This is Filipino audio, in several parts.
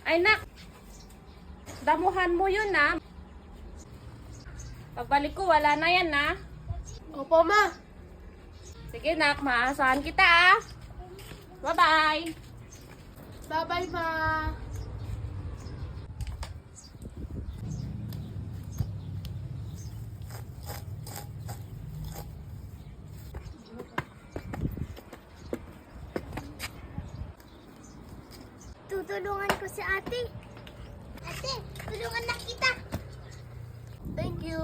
Ay nak, damuhan mo yun na. Pagbalik ko, wala na yan na. Opo, ma. Sige nak, maasahan kita ah. Bye-bye. Bye-bye, ma. Tutulungan ko si ate. Ate, tulungan na kita. Thank you.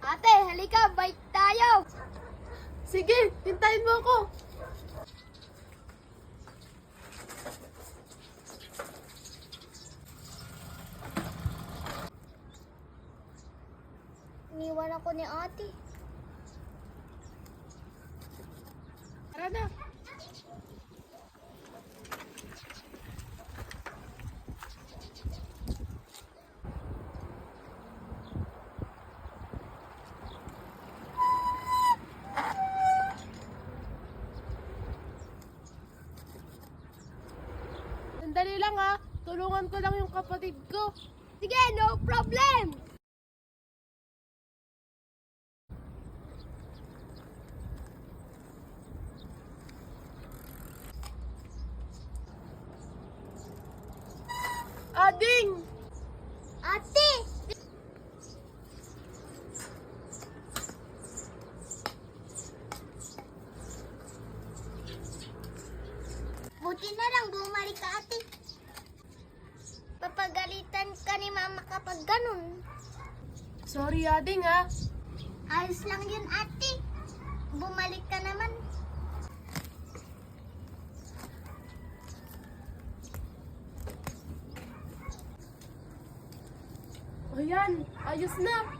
Ate, halika, bike tayo. Sige, hintayin mo ako. Iniwan ako ni ate. Tara na. Sandali lang ha. Tulungan ko lang yung kapatid ko. Sige, no problem. Ading! Ate! Buti na lang bumalik ka, ate. Papagalitan ka ni mama kapag ganun. Sorry, Ading ha. Ayos lang yun, ate. Bumalik ka naman. Ayan, ayos na.